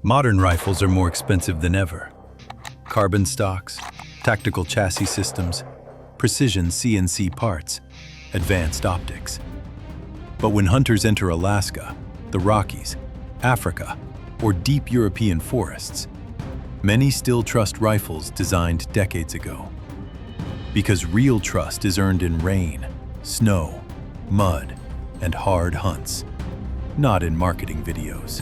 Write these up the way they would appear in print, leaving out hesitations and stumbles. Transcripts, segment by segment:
Modern rifles are more expensive than ever. Carbon stocks, tactical chassis systems, precision CNC parts, advanced optics. But when hunters enter Alaska, the Rockies, Africa, or deep European forests, many still trust rifles designed decades ago. Because real trust is earned in rain, snow, mud, and hard hunts, not in marketing videos.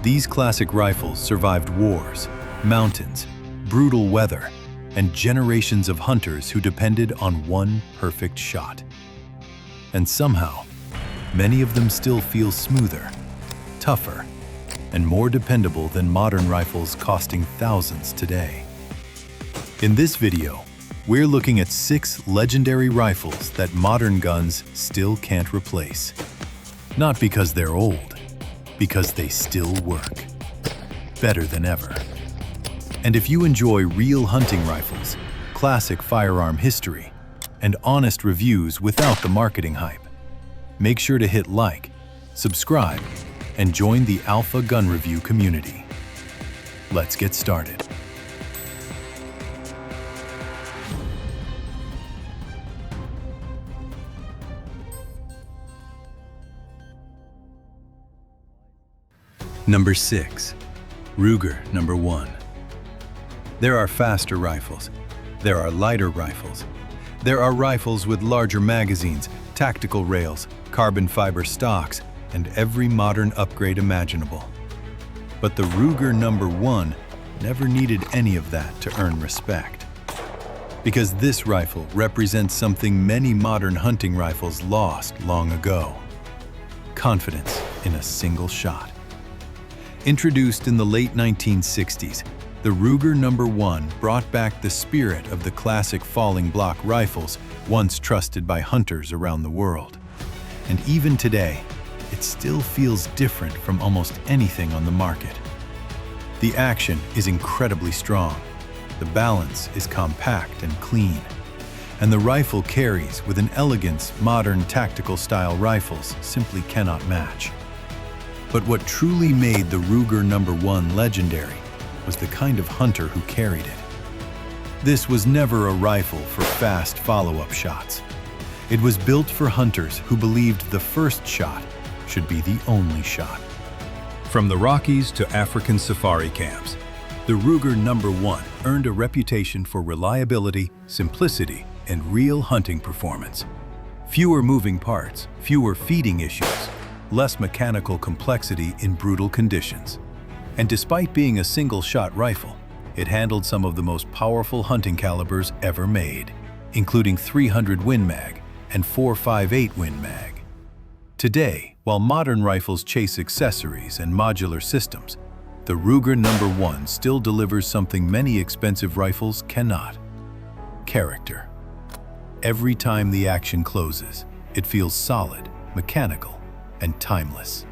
These classic rifles survived wars, mountains, brutal weather, and generations of hunters who depended on one perfect shot. And somehow, many of them still feel smoother, tougher, and more dependable than modern rifles costing thousands today. In this video, we're looking at 6 legendary rifles that modern guns still can't replace. Not because they're old, because they still work. Better than ever. And if you enjoy real hunting rifles, classic firearm history, and honest reviews without the marketing hype, make sure to hit like, subscribe, and join the Alpha Gun Review community. Let's get started. Number 6. Ruger Number 1. There are faster rifles. There are lighter rifles. There are rifles with larger magazines, tactical rails, carbon fiber stocks, and every modern upgrade imaginable. But the Ruger Number 1 never needed any of that to earn respect. Because this rifle represents something many modern hunting rifles lost long ago: confidence in a single shot. Introduced in the late 1960s, the Ruger Number 1 brought back the spirit of the classic falling block rifles once trusted by hunters around the world. And even today, it still feels different from almost anything on the market. The action is incredibly strong, the balance is compact and clean, and the rifle carries with an elegance modern tactical style rifles simply cannot match. But what truly made the Ruger Number 1 legendary was the kind of hunter who carried it. This was never a rifle for fast follow-up shots. It was built for hunters who believed the first shot should be the only shot. From the Rockies to African safari camps, the Ruger Number 1 earned a reputation for reliability, simplicity, and real hunting performance. Fewer moving parts, fewer feeding issues, less mechanical complexity in brutal conditions. And despite being a single-shot rifle, it handled some of the most powerful hunting calibers ever made, including 300 Win Mag and 4.58 Win Mag. Today, while modern rifles chase accessories and modular systems, the Ruger Number 1 still delivers something many expensive rifles cannot: character. Every time the action closes, it feels solid, mechanical, and timeless.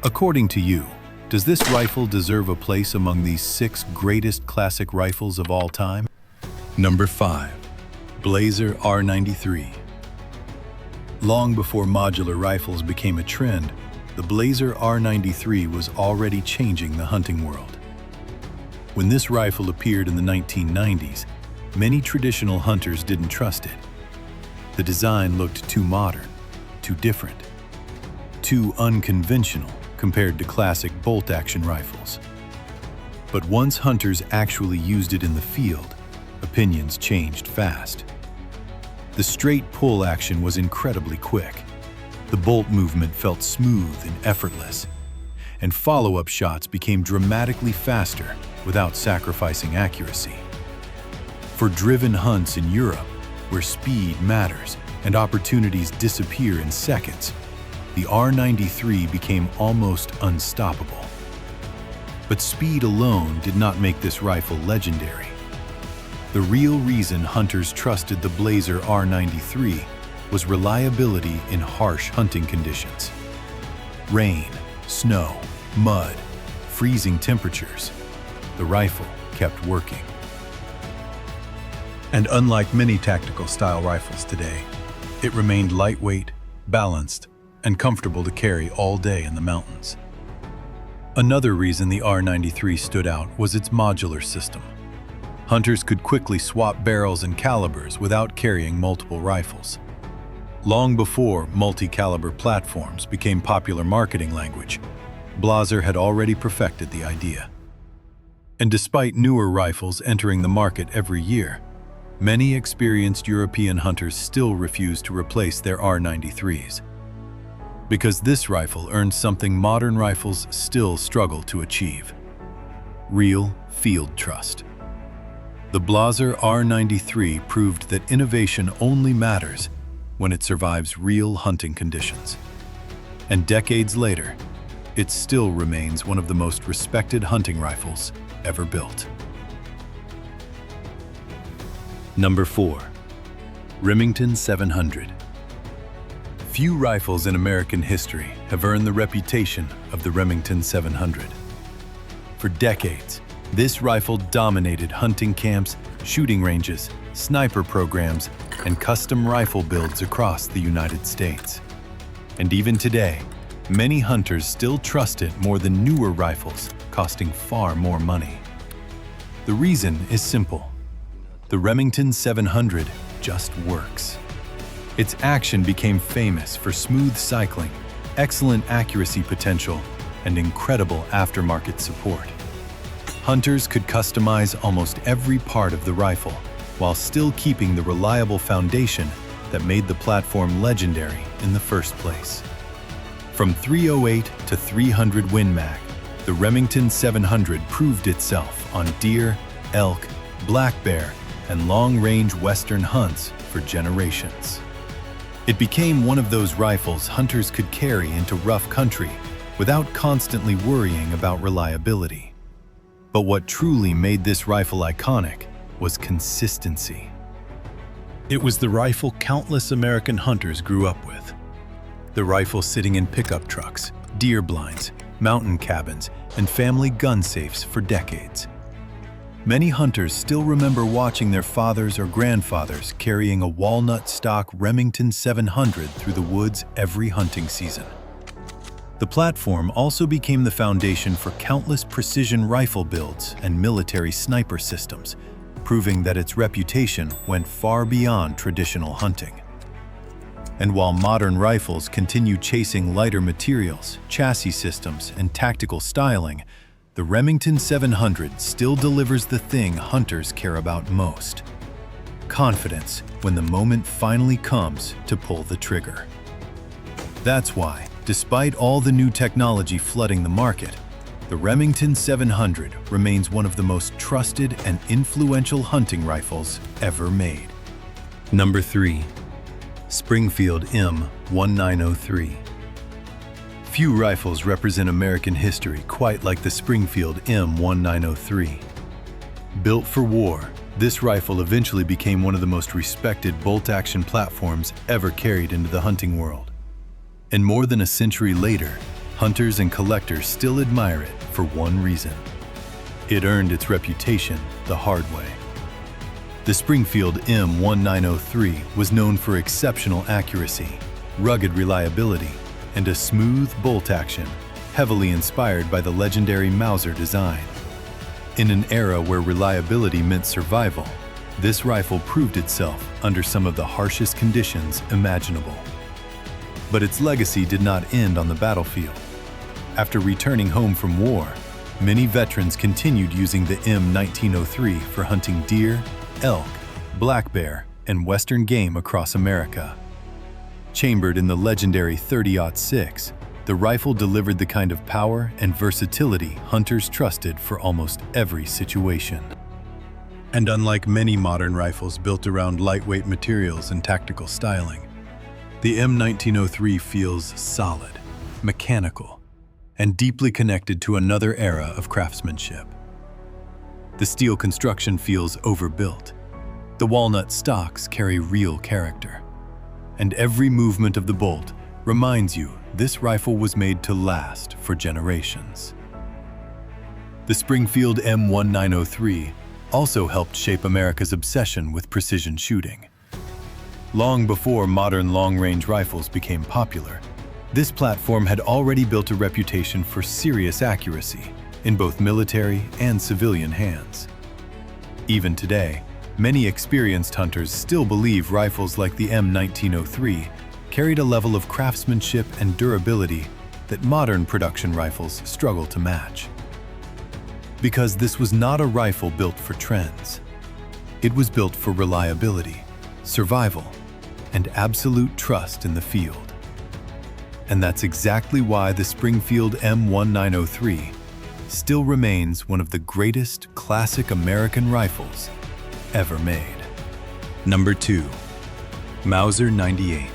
According to you, does this rifle deserve a place among these 6 greatest classic rifles of all time? Number 5. Blaser R93. Long before modular rifles became a trend, the Blaser R93 was already changing the hunting world. When this rifle appeared in the 1990s, many traditional hunters didn't trust it. The design looked too modern, too different, too unconventional compared to classic bolt-action rifles. But once hunters actually used it in the field, opinions changed fast. The straight pull action was incredibly quick. The bolt movement felt smooth and effortless, and follow-up shots became dramatically faster without sacrificing accuracy. For driven hunts in Europe, where speed matters and opportunities disappear in seconds, the R93 became almost unstoppable. But speed alone did not make this rifle legendary. The real reason hunters trusted the Blaser R93 was reliability in harsh hunting conditions. Rain, snow, mud, freezing temperatures. The rifle kept working. And unlike many tactical style rifles today, it remained lightweight, balanced, and comfortable to carry all day in the mountains. Another reason the R93 stood out was its modular system. Hunters could quickly swap barrels and calibers without carrying multiple rifles. Long before multi-caliber platforms became popular marketing language, Blaser had already perfected the idea. And despite newer rifles entering the market every year, many experienced European hunters still refuse to replace their R93s. Because this rifle earned something modern rifles still struggle to achieve: real field trust. The Blaser R93 proved that innovation only matters when it survives real hunting conditions. And decades later, it still remains one of the most respected hunting rifles ever built. Number 4. Remington 700. Few rifles in American history have earned the reputation of the Remington 700. For decades, this rifle dominated hunting camps, shooting ranges, sniper programs, and custom rifle builds across the United States. And even today, many hunters still trust it more than newer rifles costing far more money. The reason is simple. The Remington 700 just works. Its action became famous for smooth cycling, excellent accuracy potential, and incredible aftermarket support. Hunters could customize almost every part of the rifle, while still keeping the reliable foundation that made the platform legendary in the first place. From 308 to 300 Win Mag, the Remington 700 proved itself on deer, elk, black bear, and long-range western hunts for generations. It became one of those rifles hunters could carry into rough country without constantly worrying about reliability. But what truly made this rifle iconic was consistency. It was the rifle countless American hunters grew up with. The rifle sitting in pickup trucks, deer blinds, mountain cabins, and family gun safes for decades. Many hunters still remember watching their fathers or grandfathers carrying a walnut-stock Remington 700 through the woods every hunting season. The platform also became the foundation for countless precision rifle builds and military sniper systems, proving that its reputation went far beyond traditional hunting. And while modern rifles continue chasing lighter materials, chassis systems, and tactical styling, the Remington 700 still delivers the thing hunters care about most: confidence when the moment finally comes to pull the trigger. That's why, despite all the new technology flooding the market, the Remington 700 remains one of the most trusted and influential hunting rifles ever made. Number 3. Springfield M1903. Few rifles represent American history quite like the Springfield M1903. Built for war, this rifle eventually became one of the most respected bolt-action platforms ever carried into the hunting world. And more than a century later, hunters and collectors still admire it for one reason: it earned its reputation the hard way. The Springfield M1903 was known for exceptional accuracy, rugged reliability, and a smooth bolt action, heavily inspired by the legendary Mauser design. In an era where reliability meant survival, this rifle proved itself under some of the harshest conditions imaginable. But its legacy did not end on the battlefield. After returning home from war, many veterans continued using the M1903 for hunting deer, elk, black bear, and western game across America. Chambered in the legendary .30-06, the rifle delivered the kind of power and versatility hunters trusted for almost every situation. And unlike many modern rifles built around lightweight materials and tactical styling, the M1903 feels solid, mechanical, and deeply connected to another era of craftsmanship. The steel construction feels overbuilt. The walnut stocks carry real character. And every movement of the bolt reminds you this rifle was made to last for generations. The Springfield M1903 also helped shape America's obsession with precision shooting. Long before modern long-range rifles became popular, This platform had already built a reputation for serious accuracy in both military and civilian hands. Even today, many experienced hunters still believe rifles like the M1903 carried a level of craftsmanship and durability that modern production rifles struggle to match. Because this was not a rifle built for trends. It was built for reliability, survival, and absolute trust in the field. And that's exactly why the Springfield M1903 still remains one of the greatest classic American rifles ever made. Number 2. Mauser 98.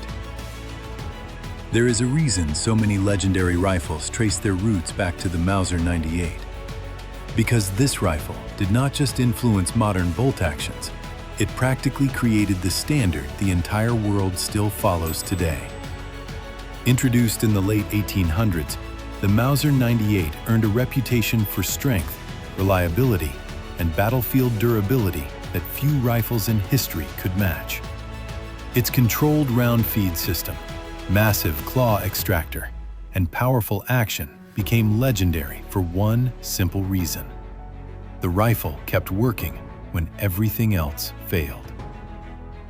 There is a reason so many legendary rifles trace their roots back to the Mauser 98. Because this rifle did not just influence modern bolt actions, it practically created the standard the entire world still follows today. Introduced in the late 1800s, the Mauser 98 earned a reputation for strength, reliability, and battlefield durability that few rifles in history could match. Its controlled round feed system, massive claw extractor, and powerful action became legendary for one simple reason. The rifle kept working when everything else failed.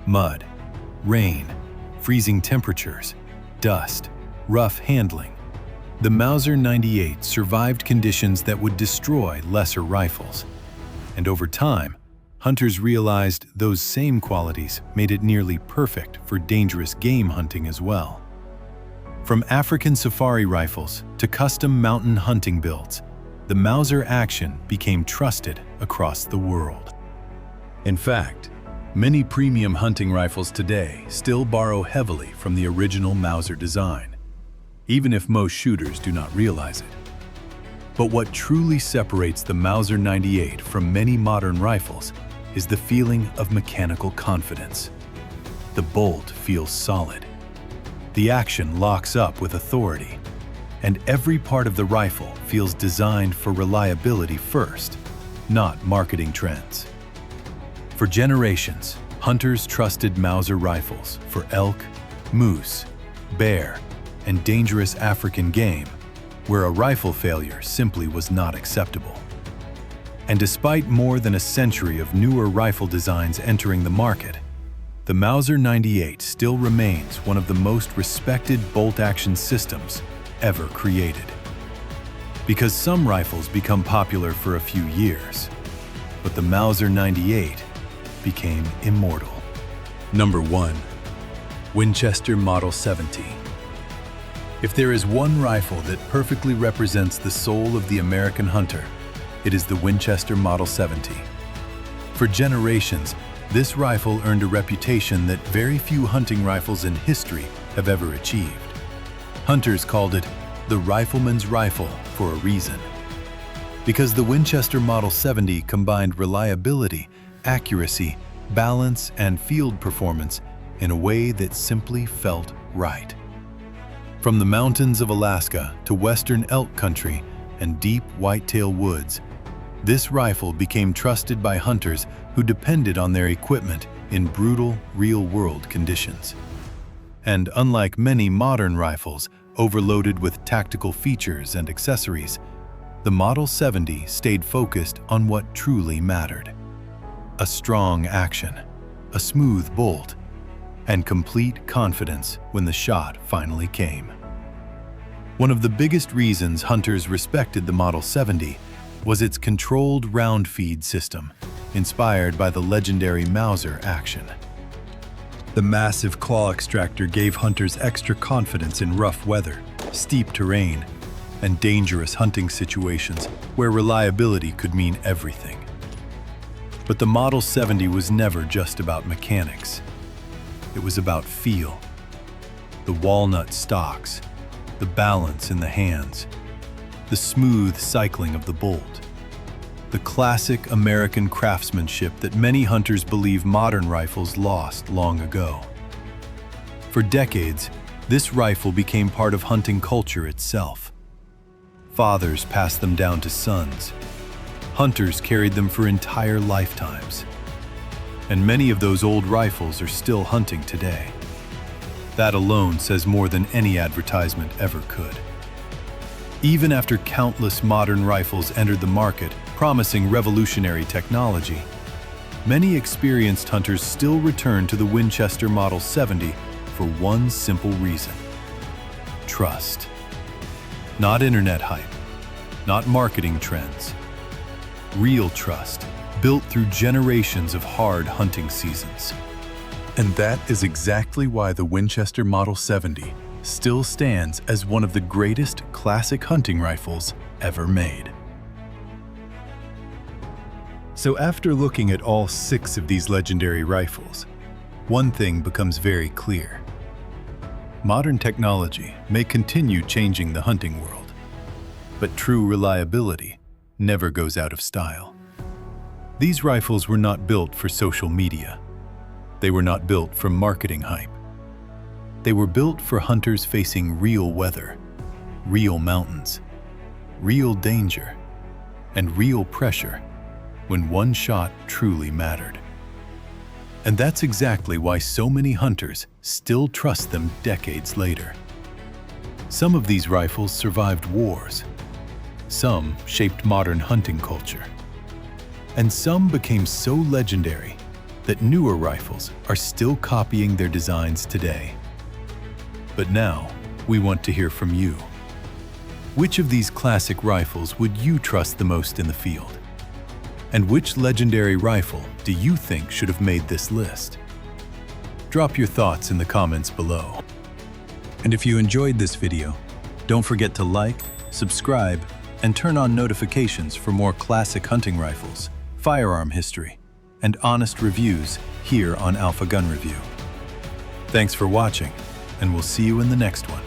Mud, rain, freezing temperatures, dust, rough handling. The Mauser 98 survived conditions that would destroy lesser rifles. And over time, hunters realized those same qualities made it nearly perfect for dangerous game hunting as well. From African safari rifles to custom mountain hunting builds, the Mauser action became trusted across the world. In fact, many premium hunting rifles today still borrow heavily from the original Mauser design, even if most shooters do not realize it. But what truly separates the Mauser 98 from many modern rifles is the feeling of mechanical confidence. The bolt feels solid. The action locks up with authority, and every part of the rifle feels designed for reliability first, not marketing trends. For generations, hunters trusted Mauser rifles for elk, moose, bear, and dangerous African game, where a rifle failure simply was not acceptable. And despite more than a century of newer rifle designs entering the market, the Mauser 98 still remains one of the most respected bolt-action systems ever created. Because some rifles become popular for a few years, but the Mauser 98 became immortal. Number 1. Winchester Model 70. If there is one rifle that perfectly represents the soul of the American hunter, it is the Winchester Model 70. For generations, this rifle earned a reputation that very few hunting rifles in history have ever achieved. Hunters called it the rifleman's rifle for a reason. Because the Winchester Model 70 combined reliability, accuracy, balance, and field performance in a way that simply felt right. From the mountains of Alaska to western elk country and deep whitetail woods, this rifle became trusted by hunters who depended on their equipment in brutal, real-world conditions. And unlike many modern rifles overloaded with tactical features and accessories, the Model 70 stayed focused on what truly mattered. A strong action, a smooth bolt, and complete confidence when the shot finally came. One of the biggest reasons hunters respected the Model 70 was its controlled round feed system, inspired by the legendary Mauser action. The massive claw extractor gave hunters extra confidence in rough weather, steep terrain, and dangerous hunting situations where reliability could mean everything. But the Model 70 was never just about mechanics. It was about feel. The walnut stocks, the balance in the hands, the smooth cycling of the bolt. The classic American craftsmanship that many hunters believe modern rifles lost long ago. For decades, this rifle became part of hunting culture itself. Fathers passed them down to sons. Hunters carried them for entire lifetimes. And many of those old rifles are still hunting today. That alone says more than any advertisement ever could. Even after countless modern rifles entered the market, promising revolutionary technology, many experienced hunters still return to the Winchester Model 70 for one simple reason: trust. Not internet hype, not marketing trends. Real trust, built through generations of hard hunting seasons. And that is exactly why the Winchester Model 70 still stands as one of the greatest classic hunting rifles ever made. So after looking at all 6 of these legendary rifles, one thing becomes very clear. Modern technology may continue changing the hunting world, but true reliability never goes out of style. These rifles were not built for social media. They were not built for marketing hype. They were built for hunters facing real weather, real mountains, real danger, and real pressure when one shot truly mattered. And that's exactly why so many hunters still trust them decades later. Some of these rifles survived wars. Some shaped modern hunting culture. And some became so legendary that newer rifles are still copying their designs today. But now, we want to hear from you. Which of these classic rifles would you trust the most in the field? And which legendary rifle do you think should have made this list? Drop your thoughts in the comments below. And if you enjoyed this video, don't forget to like, subscribe, and turn on notifications for more classic hunting rifles, firearm history, and honest reviews here on Alpha Gun Review. Thanks for watching, and we'll see you in the next one.